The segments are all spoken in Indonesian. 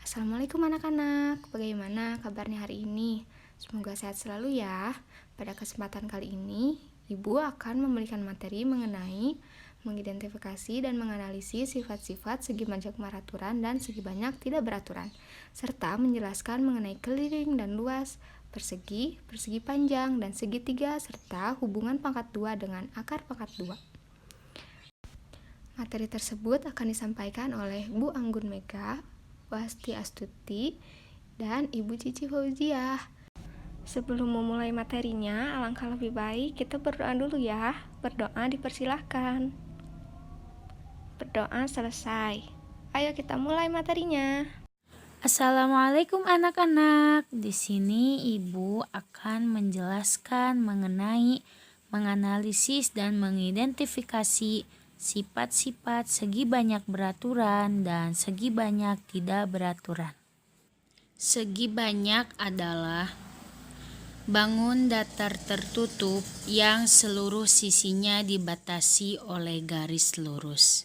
Assalamualaikum anak-anak, bagaimana kabarnya hari ini? Semoga sehat selalu ya. Pada kesempatan kali ini, Ibu akan memberikan materi mengenai mengidentifikasi dan menganalisis sifat-sifat segi banyak beraturan dan segi banyak tidak beraturan, serta menjelaskan mengenai keliling dan luas, persegi, persegi panjang, dan segitiga, serta hubungan pangkat 2 dengan akar pangkat 2. Materi tersebut akan disampaikan oleh Bu Anggun Mega, Wasti Astuti, dan Ibu Cici Fauziah. Sebelum memulai materinya, alangkah lebih baik kita berdoa dulu ya. Berdoa dipersilahkan. Berdoa selesai. Ayo kita mulai materinya. Assalamualaikum anak-anak. Di sini Ibu akan menjelaskan mengenai menganalisis dan mengidentifikasi sifat-sifat segi banyak beraturan dan segi banyak tidak beraturan. Segi banyak adalah bangun datar tertutup yang seluruh sisinya dibatasi oleh garis lurus.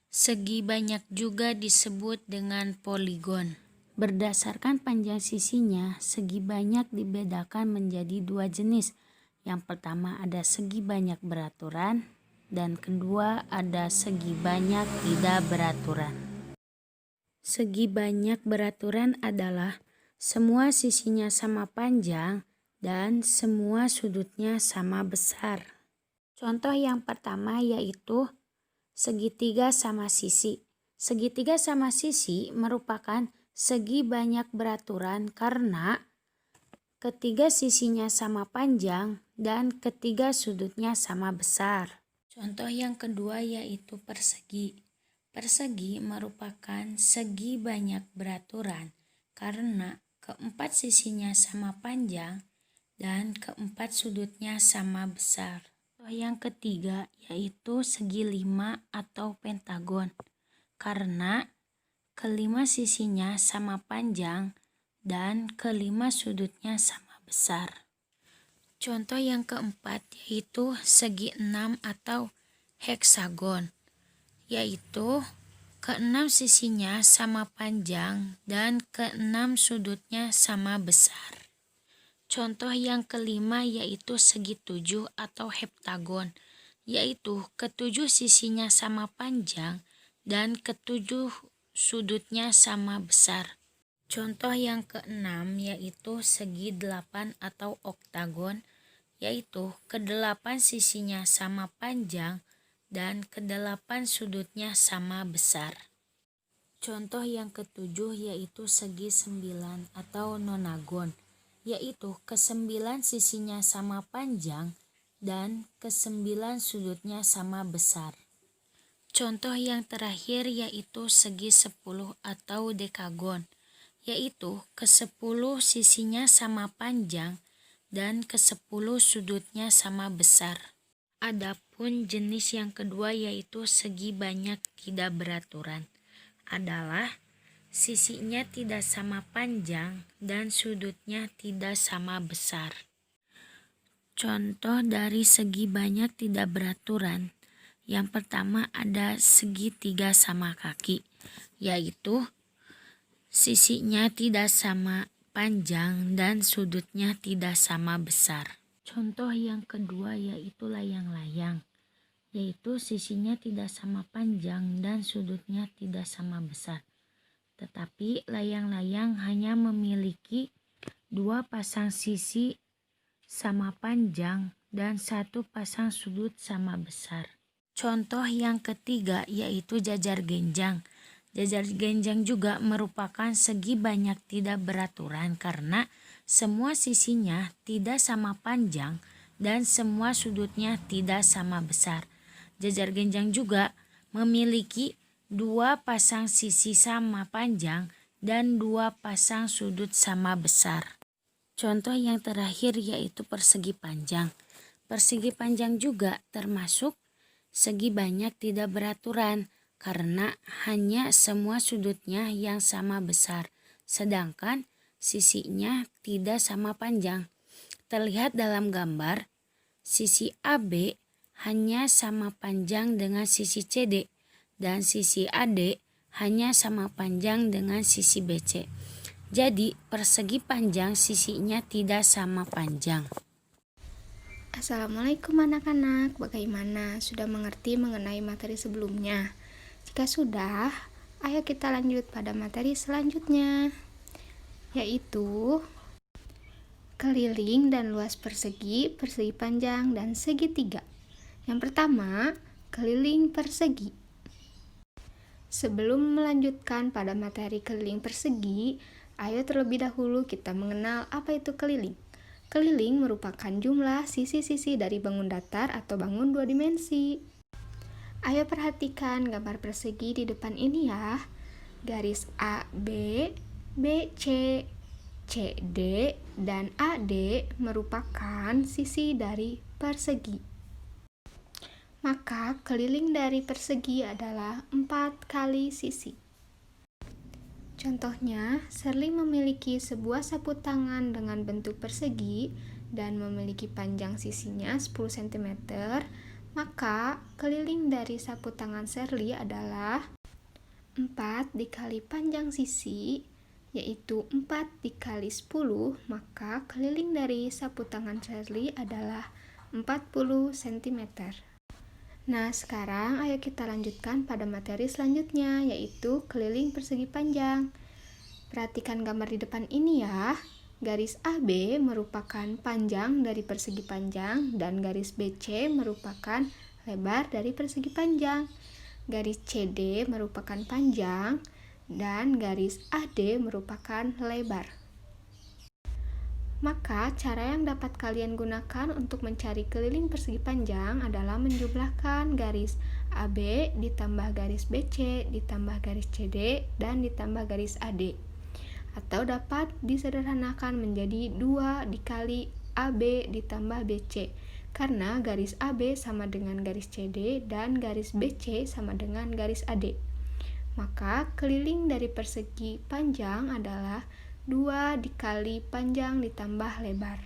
Segi banyak juga disebut dengan poligon. Berdasarkan panjang sisinya, segi banyak dibedakan menjadi dua jenis. Yang pertama ada segi banyak beraturan, dan kedua ada segi banyak tidak beraturan. Segi banyak beraturan adalah semua sisinya sama panjang dan semua sudutnya sama besar. Contoh yang pertama yaitu segitiga sama sisi. Segitiga sama sisi merupakan segi banyak beraturan karena ketiga sisinya sama panjang dan ketiga sudutnya sama besar. Contoh yang kedua yaitu persegi. Persegi merupakan segi banyak beraturan karena keempat sisinya sama panjang dan keempat sudutnya sama besar. Yang ketiga yaitu segi lima atau pentagon karena kelima sisinya sama panjang dan kelima sudutnya sama besar. Contoh yang keempat yaitu segi enam atau heksagon, yaitu keenam sisinya sama panjang dan keenam sudutnya sama besar. Contoh yang kelima yaitu segi tujuh atau heptagon, yaitu ketujuh sisinya sama panjang dan ketujuh sudutnya sama besar. Contoh yang keenam yaitu segi delapan atau oktagon, yaitu kedelapan sisinya sama panjang dan kedelapan sudutnya sama besar. Contoh yang ketujuh yaitu segi sembilan atau nonagon, yaitu kesembilan sisinya sama panjang dan kesembilan sudutnya sama besar. Contoh yang terakhir yaitu segi 10 atau dekagon, yaitu ke-10 sisinya sama panjang dan ke-10 sudutnya sama besar. Adapun jenis yang kedua yaitu segi banyak tidak beraturan adalah sisinya tidak sama panjang dan sudutnya tidak sama besar. Contoh dari segi banyak tidak beraturan, yang pertama ada segitiga sama kaki, yaitu sisinya tidak sama panjang dan sudutnya tidak sama besar. Contoh yang kedua yaitu layang-layang, yaitu sisinya tidak sama panjang dan sudutnya tidak sama besar. Tetapi layang-layang hanya memiliki dua pasang sisi sama panjang dan satu pasang sudut sama besar. Contoh yang ketiga yaitu jajar genjang. Jajar genjang juga merupakan segi banyak tidak beraturan karena semua sisinya tidak sama panjang dan semua sudutnya tidak sama besar. Jajar genjang juga memiliki dua pasang sisi sama panjang dan dua pasang sudut sama besar. Contoh yang terakhir yaitu persegi panjang. Persegi panjang juga termasuk segi banyak tidak beraturan karena hanya semua sudutnya yang sama besar, sedangkan sisinya tidak sama panjang. Terlihat dalam gambar, sisi AB hanya sama panjang dengan sisi CD dan sisi AD hanya sama panjang dengan sisi BC. Jadi persegi panjang sisinya tidak sama panjang. Assalamualaikum anak-anak, bagaimana? Sudah mengerti mengenai materi sebelumnya? Jika sudah, ayo kita lanjut pada materi selanjutnya, yaitu keliling dan luas persegi, persegi panjang, dan segitiga. Yang pertama, keliling persegi. Sebelum melanjutkan pada materi keliling persegi, ayo terlebih dahulu kita mengenal apa itu keliling. Keliling merupakan jumlah sisi-sisi dari bangun datar atau bangun dua dimensi. Ayo perhatikan gambar persegi di depan ini ya. Garis AB, BC, CD, dan AD merupakan sisi dari persegi. Maka keliling dari persegi adalah 4 kali sisi. Contohnya, Sherly memiliki sebuah sapu tangan dengan bentuk persegi dan memiliki panjang sisinya 10 cm, maka keliling dari sapu tangan Sherly adalah 4 dikali panjang sisi, yaitu 4 dikali 10, maka keliling dari sapu tangan Sherly adalah 40 cm. Nah, sekarang ayo kita lanjutkan pada materi selanjutnya, yaitu keliling persegi panjang. Perhatikan gambar di depan ini ya. Garis AB merupakan panjang dari persegi panjang dan garis BC merupakan lebar dari persegi panjang. Garis CD merupakan panjang dan garis AD merupakan lebar. Maka, cara yang dapat kalian gunakan untuk mencari keliling persegi panjang adalah menjumlahkan garis AB ditambah garis BC ditambah garis CD dan ditambah garis AD. Atau dapat disederhanakan menjadi 2 dikali AB ditambah BC, karena garis AB sama dengan garis CD dan garis BC sama dengan garis AD. Maka, keliling dari persegi panjang adalah 2 dikali panjang ditambah lebar.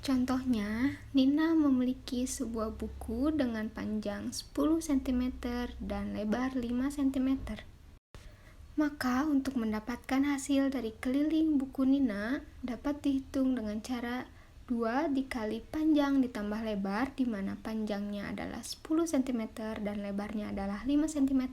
Contohnya, Nina memiliki sebuah buku dengan panjang 10 cm dan lebar 5 cm. Maka, untuk mendapatkan hasil dari keliling buku Nina dapat dihitung dengan cara 2 dikali panjang ditambah lebar, di mana panjangnya adalah 10 cm dan lebarnya adalah 5 cm.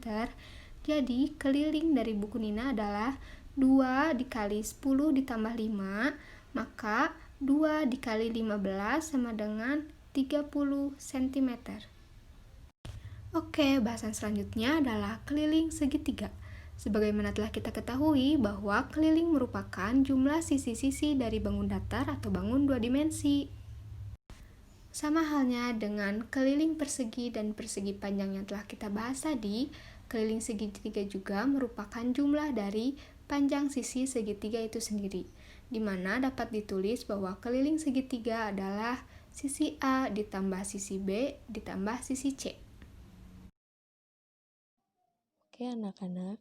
Jadi, keliling dari buku Nina adalah 2 dikali 10 ditambah 5, maka 2 dikali 15 sama dengan 30 cm. Oke, bahasan selanjutnya adalah keliling segitiga. Sebagaimana telah kita ketahui bahwa keliling merupakan jumlah sisi-sisi dari bangun datar atau bangun dua dimensi. Sama halnya dengan keliling persegi dan persegi panjang yang telah kita bahas tadi, keliling segitiga juga merupakan jumlah dari panjang sisi segitiga itu sendiri, di mana dapat ditulis bahwa keliling segitiga adalah sisi A ditambah sisi B ditambah sisi C. Oke anak-anak,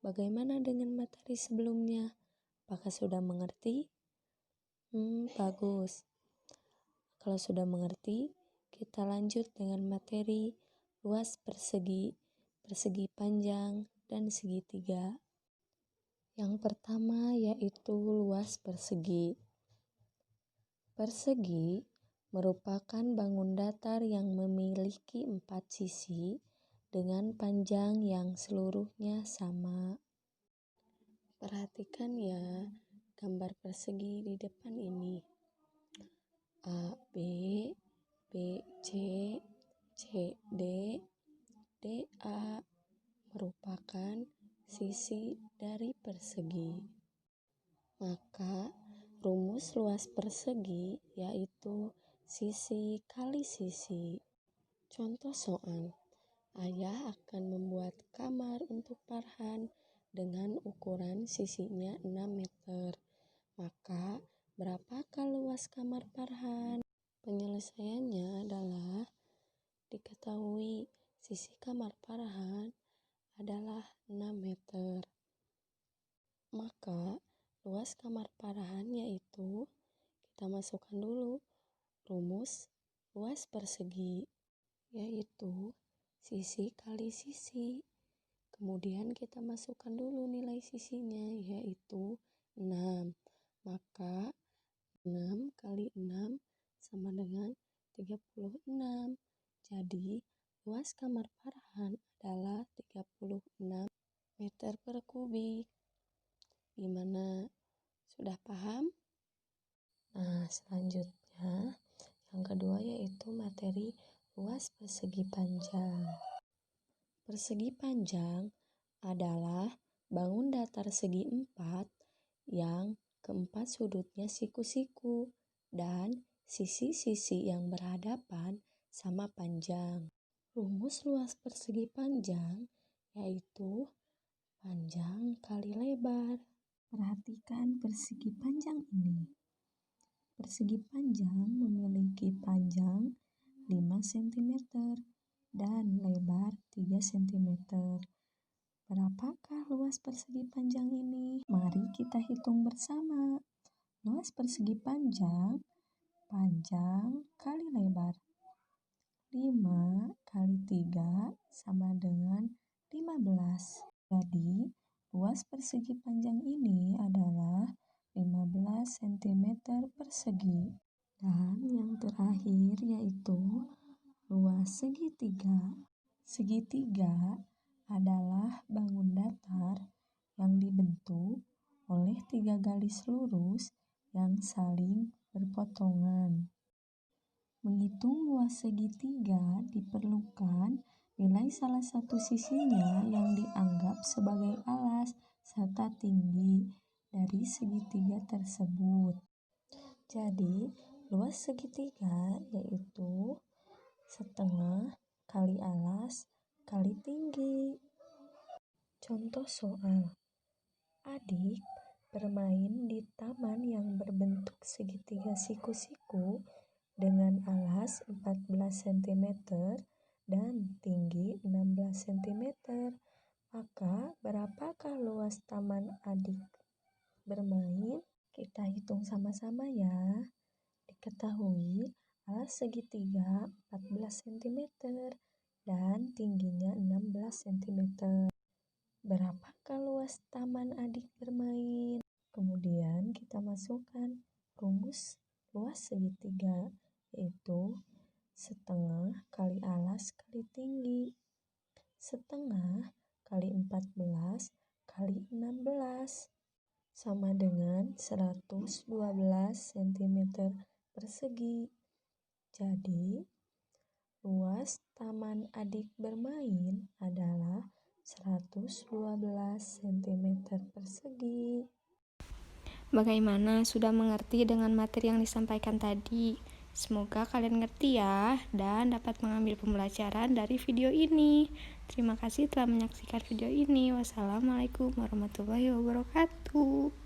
bagaimana dengan materi sebelumnya? Apakah sudah mengerti? Bagus. Kalau sudah mengerti, kita lanjut dengan materi luas persegi, persegi panjang, dan segitiga. Yang pertama yaitu luas persegi. Persegi merupakan bangun datar yang memiliki 4 sisi dengan panjang yang seluruhnya sama. Perhatikan ya gambar persegi di depan ini. A, B, B, C, C, D, D, A merupakan sisi dari persegi. Maka rumus luas persegi yaitu sisi kali sisi. Contoh soal, ayah akan membuat kamar untuk Farhan dengan ukuran sisinya 6 meter. Maka, berapakah luas kamar Farhan? Penyelesaiannya adalah diketahui sisi kamar Farhan adalah 6 meter. Maka, luas kamar Farhan yaitu, kita masukkan dulu rumus luas persegi, yaitu sisi kali sisi. Kemudian kita masukkan dulu nilai sisinya, yaitu 6. Maka 6 kali 6 sama dengan 36. Jadi, luas kamar Farhan adalah 36 meter per kubik. Gimana? Sudah paham? Nah, selanjutnya yang kedua yaitu materi luas persegi panjang. Persegi panjang adalah bangun datar segi 4 yang keempat sudutnya siku-siku dan sisi-sisi yang berhadapan sama panjang. Rumus luas persegi panjang yaitu panjang kali lebar. Perhatikan persegi panjang ini. Persegi panjang memiliki panjang 5 cm dan lebar 3 cm. Berapakah luas persegi panjang ini? Mari kita hitung bersama. Luas persegi panjang kali lebar. 5 kali 3 sama dengan 15. Jadi, luas persegi panjang ini adalah 15 cm persegi. Dan yang terakhir yaitu luas segitiga. Segitiga adalah bangun datar yang dibentuk oleh 3 garis lurus yang saling berpotongan. Menghitung luas segitiga diperlukan nilai salah satu sisinya yang dianggap sebagai alas serta tinggi dari segitiga tersebut. Jadi, luas segitiga yaitu setengah kali alas kali tinggi. Contoh soal. Adik bermain di taman yang berbentuk segitiga siku-siku dengan alas 14 cm dan tinggi 16 cm. Maka berapakah luas taman adik bermain? Kita hitung sama-sama ya. Diketahui alas segitiga 14 cm dan tingginya 16 cm. Berapakah luas taman adik bermain? Kemudian kita masukkan rumus luas segitiga, yaitu setengah kali alas kali tinggi. Setengah kali 14 kali 16 sama dengan 112 cm persegi. Jadi, luas taman adik bermain adalah 112 cm persegi. Bagaimana, sudah mengerti dengan materi yang disampaikan tadi? Semoga kalian ngerti ya dan dapat mengambil pembelajaran dari video ini. Terima kasih telah menyaksikan video ini. Wassalamualaikum warahmatullahi wabarakatuh.